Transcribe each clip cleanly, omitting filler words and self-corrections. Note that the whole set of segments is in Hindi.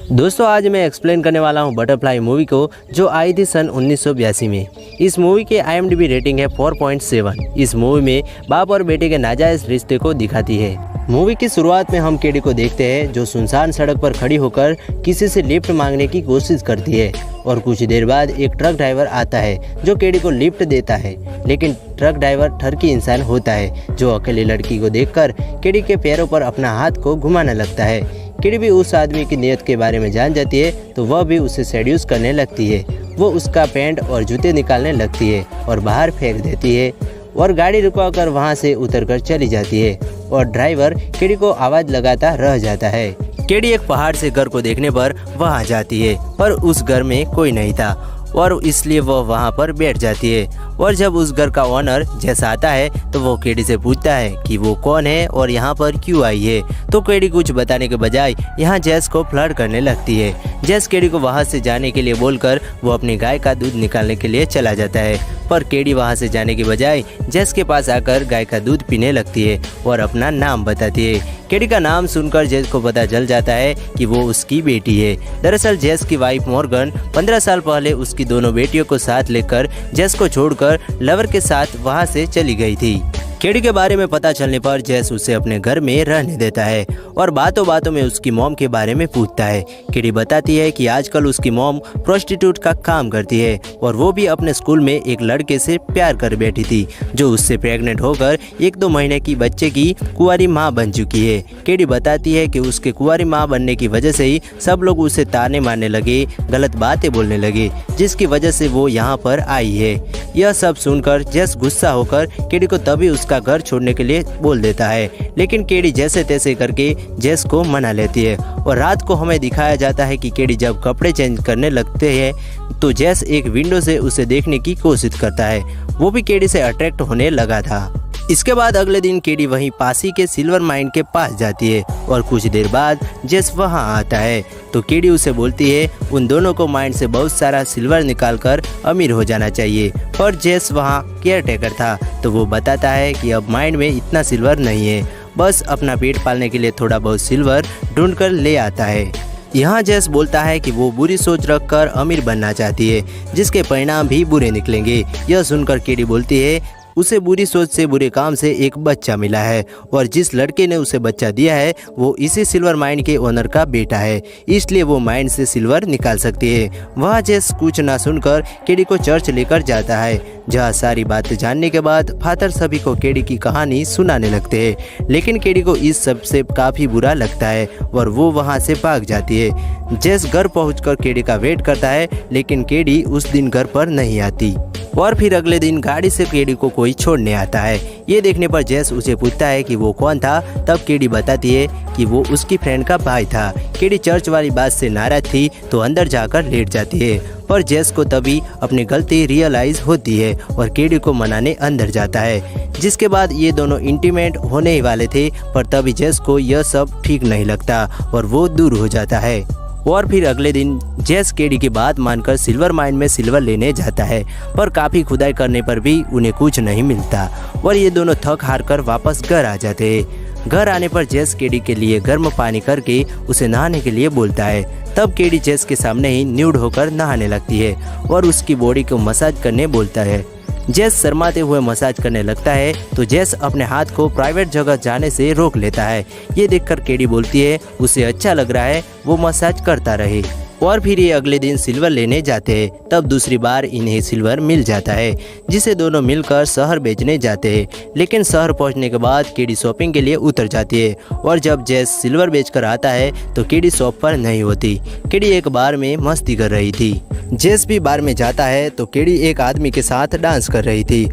दोस्तों आज मैं एक्सप्लेन करने वाला हूँ बटरफ्लाई मूवी को जो आई थी सन 1982 में। इस मूवी के IMDb रेटिंग है 4.7। इस मूवी में बाप और बेटे के नाजायज रिश्ते को दिखाती है। मूवी की शुरुआत में हम केडी को देखते हैं जो सुनसान सड़क पर खड़ी होकर किसी से लिफ्ट मांगने की कोशिश करती है और कुछ देर बाद एक ट्रक ड्राइवर आता है जो केडी को लिफ्ट देता है, लेकिन ट्रक ड्राइवर ठरकी इंसान होता है जो अकेली लड़की को देखकर केडी के पैरों पर अपना हाथ को घुमाने लगता है। केडी भी उस आदमी की नीयत के बारे में जान जाती है तो वह भी उसे सेड्यूस करने लगती है। वो उसका पैंट और जूते निकालने लगती है और बाहर फेंक देती है और गाड़ी रुकवाकर वहां से उतरकर चली जाती है और ड्राइवर केडी को आवाज़ लगाता रह जाता है। केडी एक पहाड़ से घर को देखने पर वहां जाती है पर उस घर में कोई नहीं था और इसलिए वह वहां पर बैठ जाती है। और जब उस घर का ओनर जेस आता है तो वो केडी से पूछता है कि वो कौन है और यहाँ पर क्यों आई है। तो केडी कुछ बताने के बजाय यहाँ जेस को फ्लर्ट करने लगती है। जेस केडी को वहाँ से जाने के लिए बोलकर वो अपनी गाय का दूध निकालने के लिए चला जाता है, पर केडी वहाँ से जाने के बजाय जेस के पास आकर गाय का दूध पीने लगती है और अपना नाम बताती है। केडी का नाम सुनकर जेस को पता चल जाता है कि वो उसकी बेटी है। दरअसल जेस की वाइफ मॉर्गन 15 साल पहले उसकी दोनों बेटियों को साथ लेकर जेस को छोड़कर लवर के साथ वहां से चली गई थी। केडी के बारे में पता चलने पर जेस उसे अपने घर में रहने देता है और बातों बातों में उसकी मॉम के बारे में पूछता है। केडी बताती है कि आजकल उसकी मॉम प्रोस्टिट्यूट का काम करती है और वो भी अपने स्कूल में एक लड़के से प्यार कर बैठी थी जो उससे प्रेग्नेंट होकर 1-2 महीने की बच्चे की कुंवारी माँ बन चुकी है। केडी बताती है कि उसके कुंवारी माँ बनने की वजह से ही सब लोग उसे ताने मारने लगे, गलत बातें बोलने लगे, जिसकी वजह से वो यहाँ पर आई है। यह सब सुनकर जेस गुस्सा होकर केडी को तभी उसका घर छोड़ने के लिए बोल देता है, लेकिन केडी जैसे तैसे करके जेस को मना लेती है। और रात को हमें दिखाया जाता है कि केडी जब कपड़े चेंज करने लगते हैं तो जेस एक विंडो से उसे देखने की कोशिश करता है। वो भी केडी से अट्रैक्ट होने लगा था। इसके बाद अगले दिन केडी वहीं पास ही के सिल्वर माइन के पास जाती है और कुछ देर बाद जेस वहां आता है तो केडी उसे बोलती है उन दोनों को माइन से बहुत सारा सिल्वर निकालकर अमीर हो जाना चाहिए, पर जेस वहां केयर टेकर था तो वो बताता है कि अब माइन में इतना सिल्वर नहीं है, बस अपना पेट पालने के लिए थोड़ा बहुत सिल्वर ढूंढ कर ले आता है। यहाँ जेस बोलता है कि वो बुरी सोच रखकर अमीर बनना चाहती है जिसके परिणाम भी बुरे निकलेंगे। यह सुनकर केडी बोलती है उसे बुरी सोच से बुरे काम से एक बच्चा मिला है और जिस लड़के ने उसे बच्चा दिया है वो इसी सिल्वर माइन के ओनर का बेटा है, इसलिए वो माइन से सिल्वर निकाल सकती है। वह जेस कुछ ना सुनकर केडी को चर्च लेकर जाता है जहाँ सारी बातें जानने के बाद फादर सभी को केडी की कहानी सुनाने लगते हैं, लेकिन केडी को इस सब से काफ़ी बुरा लगता है और वो वहाँ से भाग जाती है। जेस घर पहुँचकर केडी का वेट करता है लेकिन केडी उस दिन घर पर नहीं आती और फिर अगले दिन गाड़ी से केडी को कोई छोड़ने आता है। ये देखने पर जेस उसे पूछता है कि वो कौन था, तब केडी बताती है कि वो उसकी फ्रेंड का भाई था। केडी चर्च वाली बात से नाराज थी तो अंदर जाकर लेट जाती है, पर जेस को तभी अपनी गलती रियलाइज होती है और केडी को मनाने अंदर जाता है, जिसके बाद ये दोनों इंटीमेट होने ही वाले थे, पर तभी जेस को यह सब ठीक नहीं लगता और वो दूर हो जाता है। और फिर अगले दिन जेस केडी की बात मानकर सिल्वर माइन में सिल्वर लेने जाता है, पर काफ़ी खुदाई करने पर भी उन्हें कुछ नहीं मिलता और ये दोनों थक हार कर वापस घर आ जाते हैं। घर आने पर जेस केडी के लिए गर्म पानी करके उसे नहाने के लिए बोलता है। तब केडी जेस के सामने ही न्यूड होकर नहाने लगती है और उसकी बॉडी को मसाज करने बोलता है। जेस शर्माते हुए मसाज करने लगता है तो जेस अपने हाथ को प्राइवेट जगह जाने से रोक लेता है। ये देखकर केडी बोलती है उसे अच्छा लग रहा है, वो मसाज करता रहे। और फिर ये अगले दिन सिल्वर लेने जाते हैं, तब दूसरी बार इन्हें सिल्वर मिल जाता है जिसे दोनों मिलकर शहर बेचने जाते हैं। लेकिन शहर पहुंचने के बाद केडी शॉपिंग के लिए उतर जाती है और जब जेस सिल्वर बेचकर आता है तो केडी शॉप पर नहीं होती। केडी एक बार में मस्ती कर रही थी। जेस भी बार में जाता है तो केडी एक आदमी के साथ डांस कर रही थी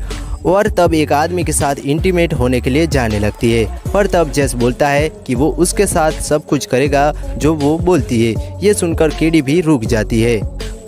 और तब एक आदमी के साथ इंटीमेट होने के लिए जाने लगती है, पर तब जेस बोलता है कि वो उसके साथ सब कुछ करेगा जो वो बोलती है। ये सुनकर केडी भी रुक जाती है,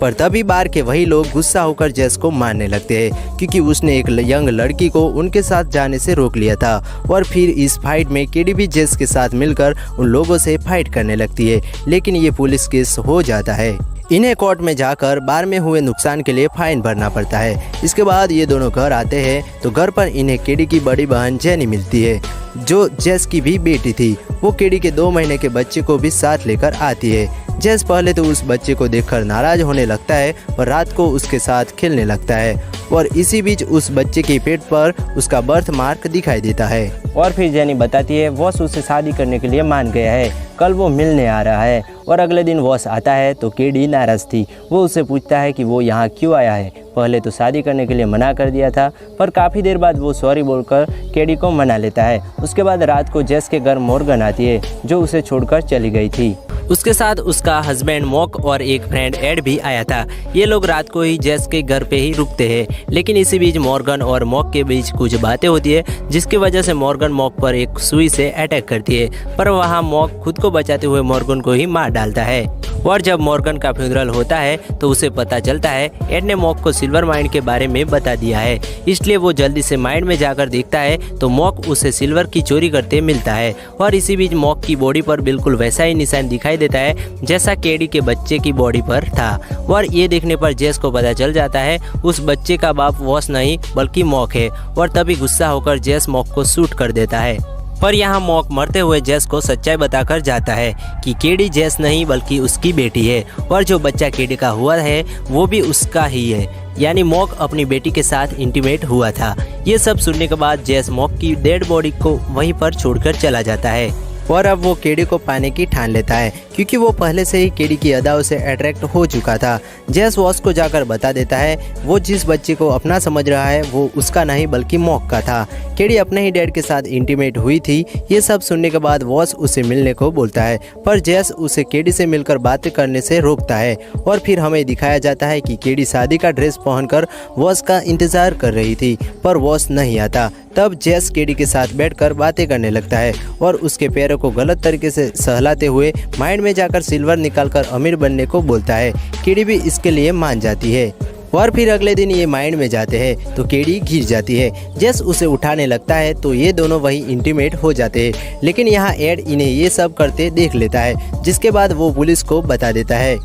पर तभी बार के वही लोग गुस्सा होकर जेस को मारने लगते हैं क्योंकि उसने एक यंग लड़की को उनके साथ जाने से रोक लिया था। और फिर इस फाइट में केडी भी जेस के साथ मिलकर उन लोगों से फाइट करने लगती है, लेकिन ये पुलिस केस हो जाता है। इन्हें कोर्ट में जाकर बार में हुए नुकसान के लिए फाइन भरना पड़ता है। इसके बाद ये दोनों घर आते हैं तो घर पर इन्हें केडी की बड़ी बहन जेनी मिलती है जो जेस की भी बेटी थी। वो केडी के 2 महीने के बच्चे को भी साथ लेकर आती है। जेस पहले तो उस बच्चे को देखकर नाराज होने लगता है और रात को उसके साथ खेलने लगता है और इसी बीच उस बच्चे के पेट पर उसका बर्थ मार्क दिखाई देता है। और फिर जेनी बताती है वॉस उससे शादी करने के लिए मान गया है, कल वो मिलने आ रहा है। और अगले दिन वॉस आता है तो केडी नाराज़ थी। वो उससे पूछता है कि वो यहाँ क्यों आया है, पहले तो शादी करने के लिए मना कर दिया था, पर काफ़ी देर बाद वो सॉरी बोलकर केडी को मना लेता है। उसके बाद रात को जेस के घर मॉर्गन आती है जो उसे छोड़कर चली गई थी। उसके साथ उसका हस्बैंड मॉक और एक फ्रेंड एड भी आया था। ये लोग रात को ही जेस के घर पे ही रुकते हैं, लेकिन इसी बीच मॉर्गन और मॉक के बीच कुछ बातें होती है जिसकी वजह से मॉर्गन मॉक पर एक सुई से अटैक करती है, पर वहाँ मॉक खुद को बचाते हुए मॉर्गन को ही मार डालता है। और जब मॉर्गन का फ्यूनरल होता है तो उसे पता चलता है एड ने मॉक को सिल्वर माइन के बारे में बता दिया है, इसलिए वो जल्दी से माइन में जाकर देखता है तो मॉक उसे सिल्वर की चोरी करते मिलता है। और इसी बीच मॉक की बॉडी पर बिल्कुल वैसा ही निशान दिखाई देता है जैसा केडी के बच्चे की बॉडी पर था। और ये देखने पर जेस को पता चल जाता है उस बच्चे का बाप वॉस नहीं बल्कि मॉक है, और तभी गुस्सा होकर जेस मॉक को शूट कर देता है। पर यहाँ मॉक मरते हुए जेस को सच्चाई बताकर जाता है कि केडी जेस नहीं बल्कि उसकी बेटी है, और जो बच्चा केडी का हुआ है वो भी उसका ही है, यानी मॉक अपनी बेटी के साथ इंटीमेट हुआ था। ये सब सुनने के बाद जेस मॉक की डेड बॉडी को वहीं पर छोड़कर चला जाता है और अब वो केडी को पाने की ठान लेता है क्योंकि वो पहले से ही केडी की अदाओं से अट्रैक्ट हो चुका था। जेस वॉस को जाकर बता देता है वो जिस बच्चे को अपना समझ रहा है वो उसका नहीं बल्कि मॉक का था। केडी अपने ही डैड के साथ इंटीमेट हुई थी। ये सब सुनने के बाद वॉस उसे मिलने को बोलता है, पर जेस उसे केडी से मिलकर बातें करने से रोकता है। और फिर हमें दिखाया जाता है कि केडी शादी का ड्रेस पहनकर वॉस का इंतजार कर रही थी, पर वॉस नहीं आता। तब जेस केडी के साथ बैठकर बातें करने लगता है और उसके पैरों को गलत तरीके से सहलाते हुए माइंड में जाकर सिल्वर निकालकर अमीर बनने को बोलता है। केडी भी इसके लिए मान जाती है। और फिर अगले दिन ये माइंड में जाते हैं तो केडी गिर जाती है। जेस उसे उठाने लगता है तो ये दोनों वही इंटीमेट हो जाते हैं, लेकिन यहाँ एड इन्हें ये सब करते देख लेता है, जिसके बाद वो पुलिस को बता देता है।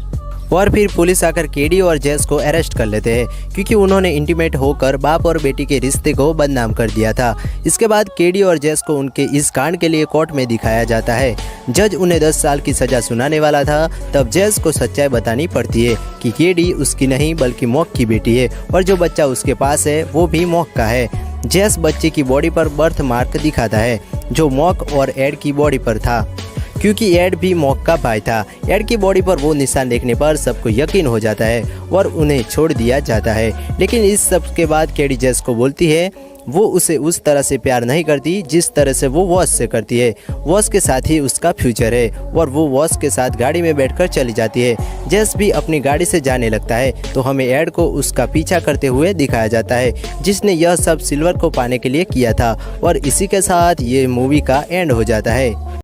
और फिर पुलिस आकर केडी और जेस को अरेस्ट कर लेते हैं क्योंकि उन्होंने इंटीमेट होकर बाप और बेटी के रिश्ते को बदनाम कर दिया था। इसके बाद केडी और जेस को उनके इस कांड के लिए कोर्ट में दिखाया जाता है। जज उन्हें 10 साल की सजा सुनाने वाला था। तब जेस को सच्चाई बतानी पड़ती है कि केडी उसकी नहीं बल्कि मॉक की बेटी है और जो बच्चा उसके पास है वो भी मॉक का है। जेस बच्चे की बॉडी पर बर्थ मार्क दिखाता है जो मॉक और एड की बॉडी पर था, क्योंकि एड भी मॉक का भाई था। एड की बॉडी पर वो निशान देखने पर सबको यकीन हो जाता है और उन्हें छोड़ दिया जाता है। लेकिन इस सब के बाद केडी जेस को बोलती है वो उसे उस तरह से प्यार नहीं करती जिस तरह से वो वॉस से करती है। वॉस के साथ ही उसका फ्यूचर है और वो वॉस के साथ गाड़ी में बैठकर चली जाती है। जेस भी अपनी गाड़ी से जाने लगता है तो हमें एड को उसका पीछा करते हुए दिखाया जाता है, जिसने यह सब सिल्वर को पाने के लिए किया था। और इसी के साथ ये मूवी का एंड हो जाता है।